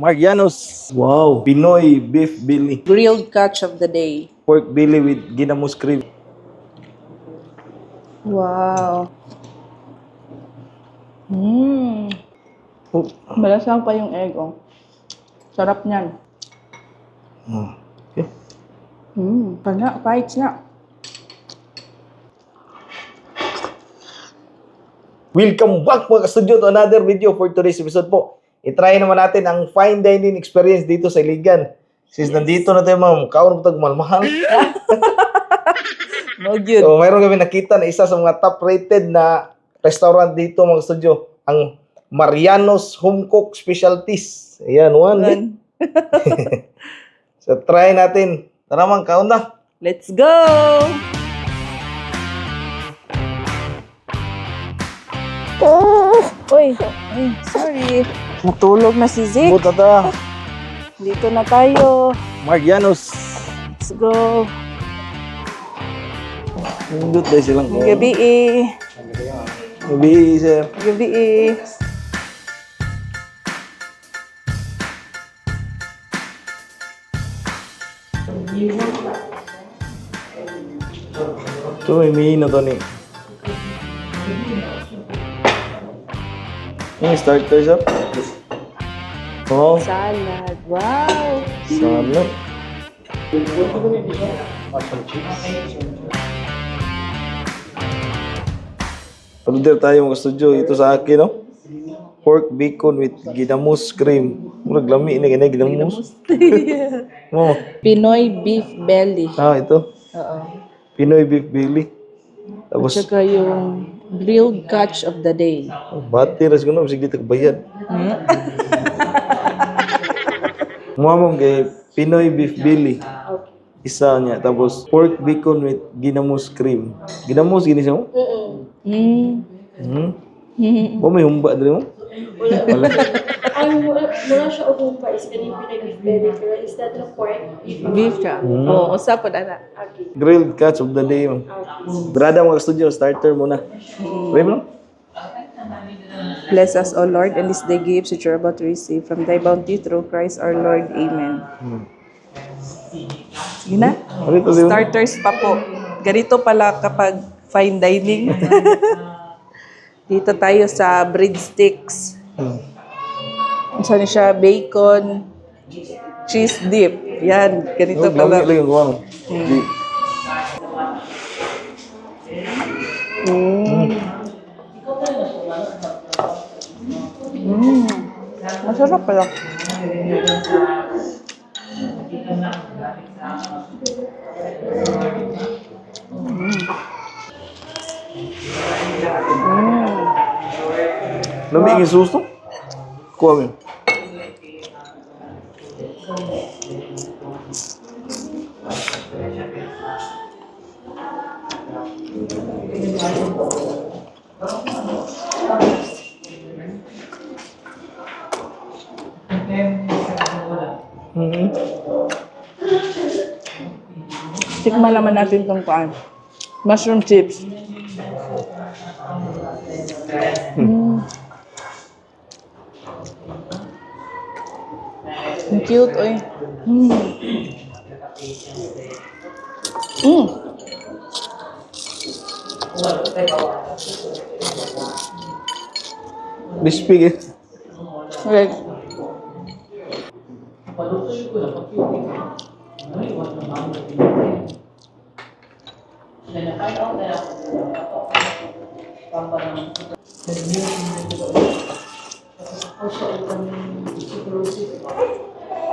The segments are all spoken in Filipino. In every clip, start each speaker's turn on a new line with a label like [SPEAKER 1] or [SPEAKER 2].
[SPEAKER 1] Marianos. Wow. Pinoy beef belly.
[SPEAKER 2] Grilled catch of the day.
[SPEAKER 1] Pork belly with ginamos cream.
[SPEAKER 2] Wow. Mmm.
[SPEAKER 1] Oh.
[SPEAKER 2] Malasang pa yung egg, oh. Sarap niyan.
[SPEAKER 1] Okay.
[SPEAKER 2] Bites na.
[SPEAKER 1] Welcome back mga ka-studio to another video for today's episode po. I-try naman natin ang fine dining experience dito sa Iligan. Since nandito na tayo ma'am, kaon mo tagmalmahal.
[SPEAKER 2] No good.
[SPEAKER 1] So mayroon kami nakita na isa sa mga top rated na restaurant dito mga studio, ang Marianos Home Cook Specialties. Ayan, one. So try natin. Tara man, kaon na.
[SPEAKER 2] Let's go! Uy, sorry. Natulog na si Zik.
[SPEAKER 1] Buta ta.
[SPEAKER 2] Dito na tayo.
[SPEAKER 1] Marianos.
[SPEAKER 2] Let's go.
[SPEAKER 1] Hindot dahil silang
[SPEAKER 2] Gabi eh.
[SPEAKER 1] Gabi, sir.
[SPEAKER 2] Gabi eh.
[SPEAKER 1] Ito, may na to ni. Yung starter siya. Oh,
[SPEAKER 2] Salad. Wow.
[SPEAKER 1] salad. Order tayo mga studio. Ito sa akin, no? Pork bacon with ginamos cream. Murag lami na ganyan ginamos. Oh,
[SPEAKER 2] Pinoy beef belly.
[SPEAKER 1] ito.
[SPEAKER 2] Oo.
[SPEAKER 1] Pinoy beef belly. Tapos,
[SPEAKER 2] Tsaka yung grilled catch of the day.
[SPEAKER 1] bati ras ko na. Sige, dito bayad. Mumamam kay Pinoy beef belly. Isa niya. Tapos, pork bacon with ginamos cream. Ginamos, gini siya mo? O may humba dali mo?
[SPEAKER 3] Wala. Ang mula siya umumpa is ganun pinag-beef belly, pero instead of pork,
[SPEAKER 2] Beef siya. Oo, usap po na.
[SPEAKER 3] okay.
[SPEAKER 1] Grilled catch of the day mo. Brada mga studio, starter muna. Pwede mo?
[SPEAKER 2] Bless us, O Lord, and this day gifts which you're about to receive from thy bounty through Christ our Lord. Amen. Sige na.
[SPEAKER 1] Ano ito di mo?
[SPEAKER 2] Starters pa po. Ganito pala kapag fine dining. Dito tayo sa breadsticks. Saan siya? Bacon, cheese dip. Yan, ganito pala.
[SPEAKER 1] Lagi lang yung kuwang.
[SPEAKER 2] Masarap pala.
[SPEAKER 1] Lamig yung susto? Kuha mo yun.
[SPEAKER 2] Tikman naman natin itong paan. Mushroom chips. Ang cute, oy.
[SPEAKER 1] Crispy eh.
[SPEAKER 2] Okay.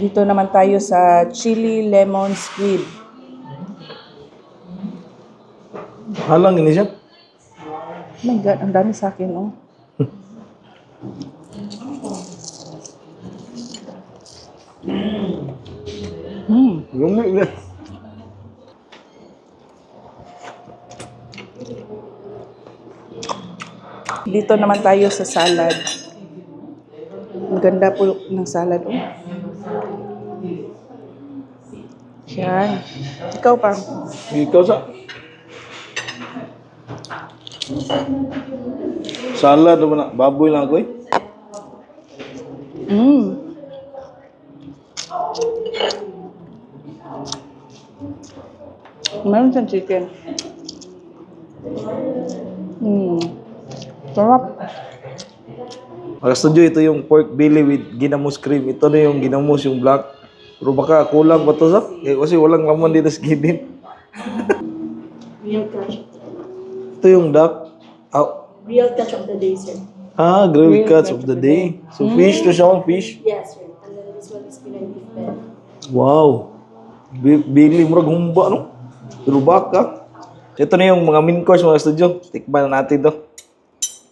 [SPEAKER 2] Dito naman tayo sa chili lemon squid.
[SPEAKER 1] Halang ini siya.
[SPEAKER 2] Oh my God, ang dami sa akin, oh.
[SPEAKER 1] Gumik na.
[SPEAKER 2] Dito naman tayo sa salad. Ang ganda po ng salad, oh. Yan. Ikaw pa.
[SPEAKER 1] Ikaw sa... Salad naman na. Baboy lang ako eh.
[SPEAKER 2] Meron siyang chicken. Sarap.
[SPEAKER 1] Mga studio, ito yung pork belly with ginamos cream. Ito na yung ginamos, yung black. Pero baka kulang pa to sa? Kasi walang laman dito sa gilid.
[SPEAKER 3] Real catch.
[SPEAKER 1] Ito yung duck.
[SPEAKER 3] Real catch of the day, sir.
[SPEAKER 1] Grilled cuts of the day. So fish to siya, fish.
[SPEAKER 3] Yes, sir. And then this one is Pinoy beef belly.
[SPEAKER 1] Wow. Belly, murag humba, no? Pero baka. Ito na yung mga main course, mga studio. Tikman na natin to.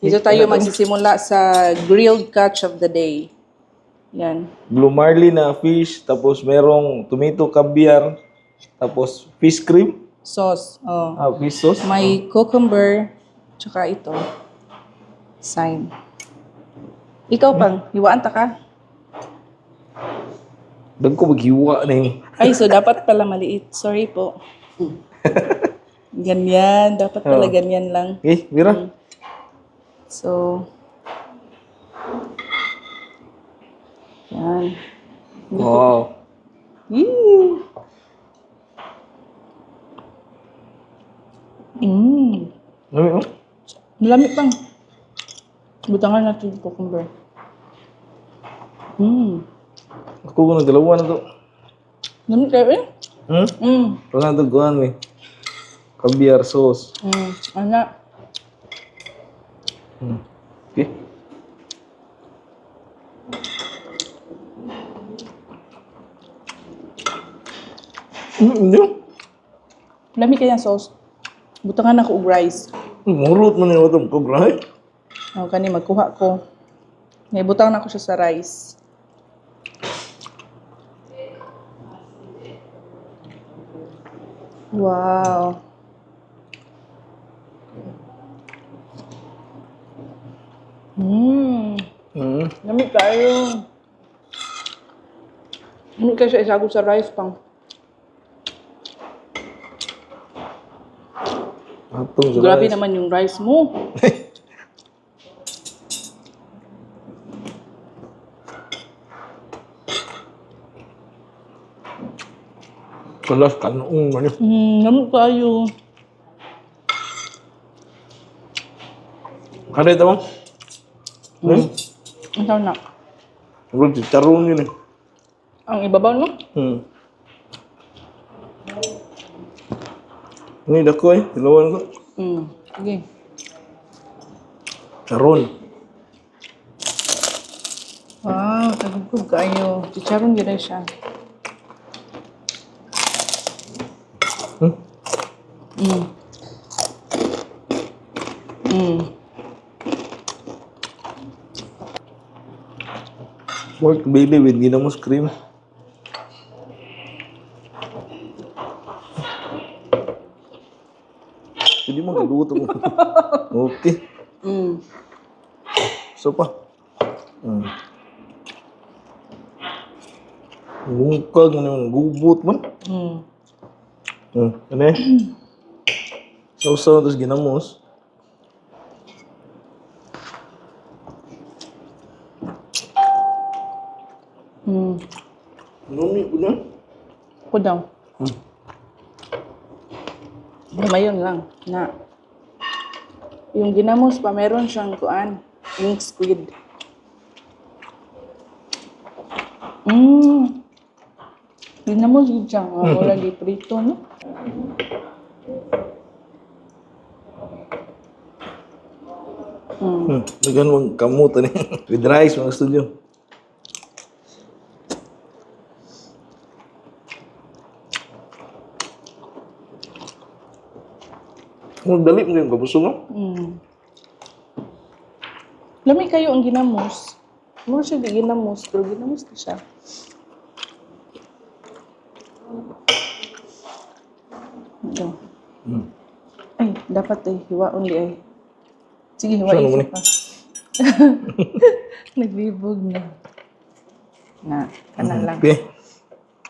[SPEAKER 2] Dito tayo magsisimula sa grilled catch of the day. Yan.
[SPEAKER 1] Blue marlin na fish, tapos merong tomato caviar, tapos fish cream,
[SPEAKER 2] Sauce. Oh.
[SPEAKER 1] fish sauce.
[SPEAKER 2] May cucumber, tsaka ito. Sime. Ikaw pang, hiwaan ta ka.
[SPEAKER 1] Dag ko maghiwa na yung...
[SPEAKER 2] Ay, so dapat pala maliit. Sorry po. Ganyan. Dapat pala ganyan lang.
[SPEAKER 1] Mira.
[SPEAKER 2] So, yan.
[SPEAKER 1] Wow.
[SPEAKER 2] Yee!
[SPEAKER 1] Lami, oh.
[SPEAKER 2] Malamig pang. Butangan natin yung cucumber.
[SPEAKER 1] Ako ko nagdalawa na to.
[SPEAKER 2] Lamig kayo eh?
[SPEAKER 1] Pag nga ito, guhan, may caviar sauce.
[SPEAKER 2] Anak.
[SPEAKER 1] Okay. Hindi.
[SPEAKER 2] Lamig kaya sauce. Butangan ako og rice.
[SPEAKER 1] Murot mo na yung itong kubrahe.
[SPEAKER 2] O, kani magkuha ko. May butang na ko siya sa rice. Wow. Lamig kayo. Lamig kayo siya isagol sa rice pang.
[SPEAKER 1] Atong sa
[SPEAKER 2] Grabe
[SPEAKER 1] rice.
[SPEAKER 2] naman yung rice mo.
[SPEAKER 1] Kalas kanong man yun.
[SPEAKER 2] Lamig kayo.
[SPEAKER 1] Kada ito mo?
[SPEAKER 2] Ang tawag na.
[SPEAKER 1] Murot si charon yun eh.
[SPEAKER 2] Ang ibabaw no?
[SPEAKER 1] Ini dako eh. Dalawan ko.
[SPEAKER 2] Sige.
[SPEAKER 1] Charon.
[SPEAKER 2] Wow, tagugog kayo. Chicharon yun siya.
[SPEAKER 1] Pork belly with ginamos cream. Hindi mo galuto mo. Okay. So pa. Bungkag mo naman. Gubot man. Ano eh? Sausaw tapos ginamos. Lumi po na.
[SPEAKER 2] Ako daw. Mayon lang. Na. Yung ginamos pa, meron siyang kuan. Yung squid. Ginamos yun siya. Wala di prito, no?
[SPEAKER 1] Dagan mong kamutan eh. With rice, mga studio. Dali mo yung kabuso mo?
[SPEAKER 2] Lamig kayo ang ginamos. Mura siya di ginamos, pero ginamos na siya. Ito. Ay, dapat eh. Hiwaon di ay. Sige, hiwain
[SPEAKER 1] Saan mo
[SPEAKER 2] ko
[SPEAKER 1] ni?
[SPEAKER 2] pa. Nagbibog na. Na, kanan lang.
[SPEAKER 1] Okay.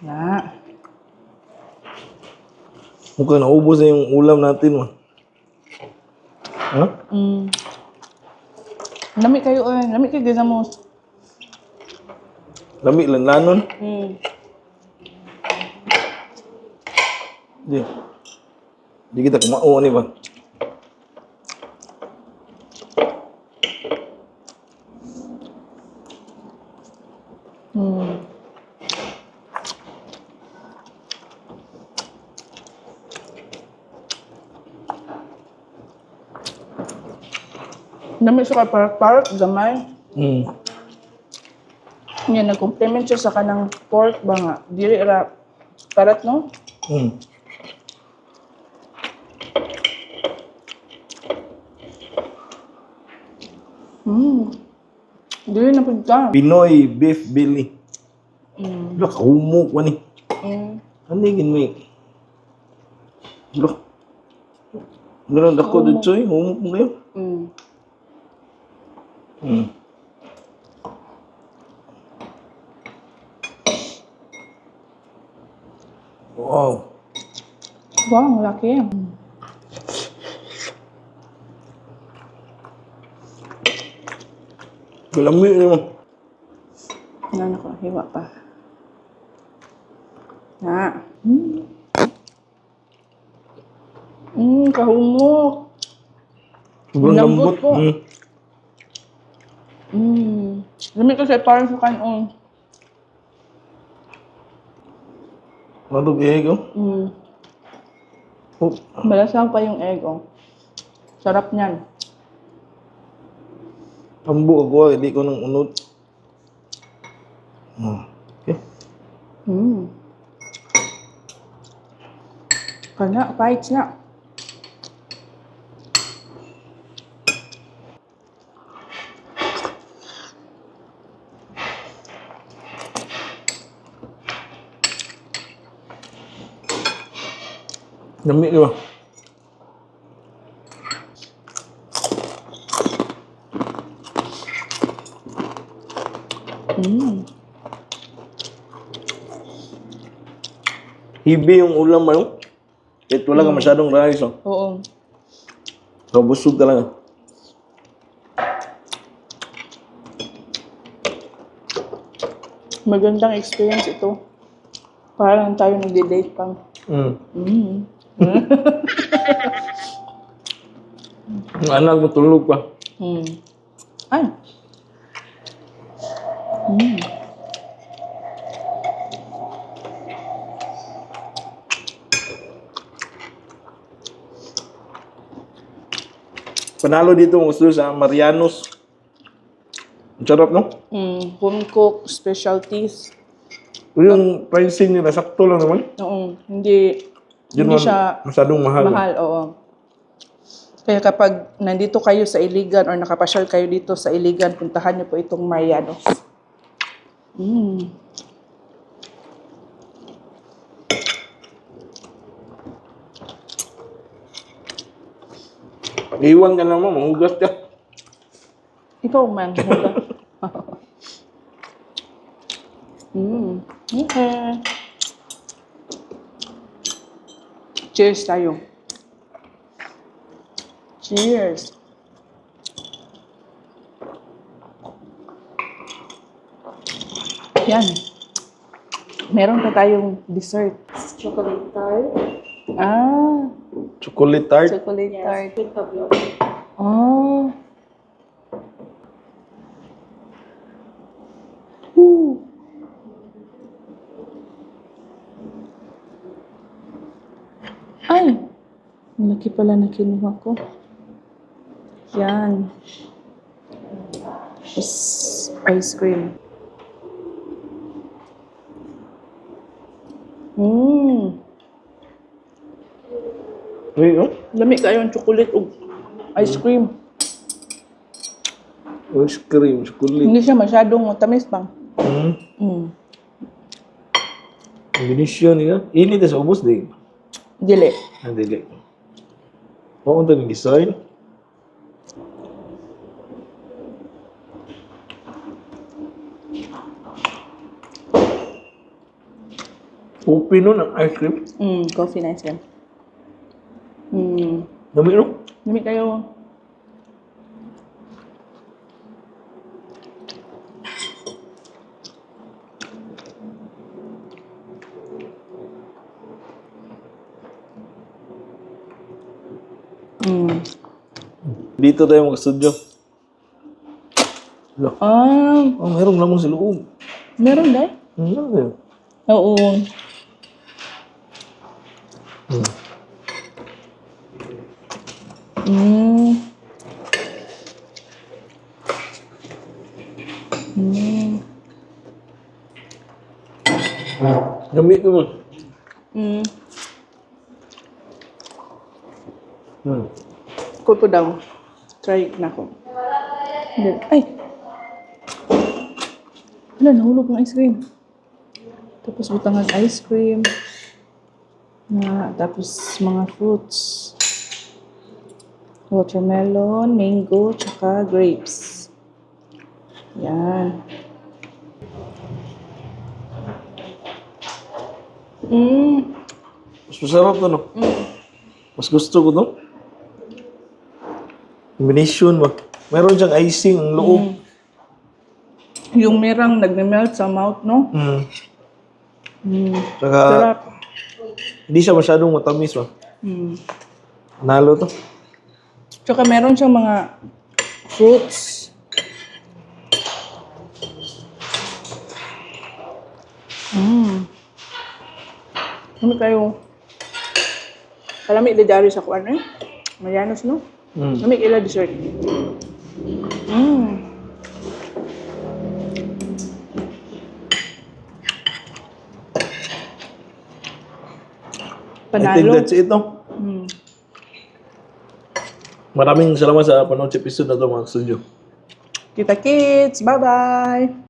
[SPEAKER 2] Na.
[SPEAKER 1] Mukhang naubos na yung ulam natin mo. Ha?
[SPEAKER 2] Lamig kayo eh. Lamig kayo ginamos.
[SPEAKER 1] Lami lanlanon. Di. Di kita kumao ni ba?
[SPEAKER 2] Hmm. Dami siya ka park gamay.
[SPEAKER 1] Hmm.
[SPEAKER 2] Nga nag-complement siya sa kanang pork ba nga. Dili ra karat no?
[SPEAKER 1] Hmm.
[SPEAKER 2] Hmm. Dili na pud ka.
[SPEAKER 1] Pinoy beef belly.
[SPEAKER 2] Hmm.
[SPEAKER 1] Wala, kahumok pa ni.
[SPEAKER 2] Hmm.
[SPEAKER 1] Anigin mo eh. Wala. Wala, dako dito eh. Humok mo kayo.
[SPEAKER 2] Hmm.
[SPEAKER 1] Hmm. Wow.
[SPEAKER 2] Wow, ang laki.
[SPEAKER 1] Kalami naman.
[SPEAKER 2] Ano ko, hiwa pa. Na. Hmm. Kahumok.
[SPEAKER 1] Sobrang
[SPEAKER 2] Lambot
[SPEAKER 1] lambot.
[SPEAKER 2] po.
[SPEAKER 1] Hmm.
[SPEAKER 2] Dami kasi parang sa kanon.
[SPEAKER 1] Ano ba ko? Oh.
[SPEAKER 2] Malasang pa yung egg, oh. Sarap niyan.
[SPEAKER 1] Tambo ako, hindi ko nang unod. Okay.
[SPEAKER 2] Kana, fights na.
[SPEAKER 1] Dami di ba? Hibi yung ulam mo. Kahit wala ka masyadong rice. Oh.
[SPEAKER 2] Oo.
[SPEAKER 1] So, busog talaga.
[SPEAKER 2] Magandang experience ito. Parang tayo nagde-date pang.
[SPEAKER 1] Ang anak mo tulog pa.
[SPEAKER 2] Ay.
[SPEAKER 1] Panalo dito mo gusto sa Marianos. Ang sarap, no?
[SPEAKER 2] Home cook specialties.
[SPEAKER 1] Yung pricing nila, sakto lang naman.
[SPEAKER 2] Oo. Hindi
[SPEAKER 1] Yun
[SPEAKER 2] siya
[SPEAKER 1] masyadong mahal.
[SPEAKER 2] mahal, oo. Kaya kapag nandito kayo sa Iligan or nakapasyal kayo dito sa Iligan, puntahan niyo po itong Marianos.
[SPEAKER 1] Iwan ka naman, mahugas ka.
[SPEAKER 2] Ikaw man. Okay. Cheers tayo. Cheers. Yan. Meron pa tayong dessert.
[SPEAKER 3] Chocolate tart.
[SPEAKER 2] Ah,
[SPEAKER 1] Chocolate tart.
[SPEAKER 2] chocolate
[SPEAKER 3] Yes,
[SPEAKER 2] tart.
[SPEAKER 3] with pavlov.
[SPEAKER 2] Oh. Woo. Ay! Ang laki pala na kinuha ko. Yan. Ice cream.
[SPEAKER 1] Uy, oh.
[SPEAKER 2] Lami kayo ang chocolate o ice cream.
[SPEAKER 1] Ice cream, chocolate.
[SPEAKER 2] Hindi siya masyadong matamis pang.
[SPEAKER 1] Combination niya. Ini tas ubos di.
[SPEAKER 2] Dili.
[SPEAKER 1] Dili. Oo, ito yung design. Open nun ang ice cream.
[SPEAKER 2] Coffee na ice cream.
[SPEAKER 1] Dami no?
[SPEAKER 2] Lami kayo. Mm.
[SPEAKER 1] Dito tayo mag-studio. Hello.
[SPEAKER 2] Ah,
[SPEAKER 1] Oh, mayroong lamang sa loob.
[SPEAKER 2] meron dahil?
[SPEAKER 1] Ano?
[SPEAKER 2] Oo. Mm. Mm.
[SPEAKER 1] Gamit ko mo.
[SPEAKER 2] Mm. Ko daw. Try na ko. Ay! Wala, nahulog ng ice cream. Tapos butang ng ice cream. Tapos mga fruits. Watermelon, mango, tsaka grapes. Yan.
[SPEAKER 1] Mas masarap to, no? Mas gusto ko to. Combination ba? Meron siyang icing ang loob.
[SPEAKER 2] Yung merang nagme-melt sa mouth, no?
[SPEAKER 1] Saka,
[SPEAKER 2] Sarap.
[SPEAKER 1] hindi siya masyadong matamis ba?
[SPEAKER 2] Mm.
[SPEAKER 1] Nalo to.
[SPEAKER 2] Tsaka meron siyang mga fruits. Ano kayo? Kalami ila dari sa kuan eh. Mayanos, no? Kalami ila dessert.
[SPEAKER 1] I think
[SPEAKER 2] Panalo.
[SPEAKER 1] that's it, no? Maraming salamat sa panood sa episode na to, mga studio.
[SPEAKER 2] Kita kids. Bye-bye.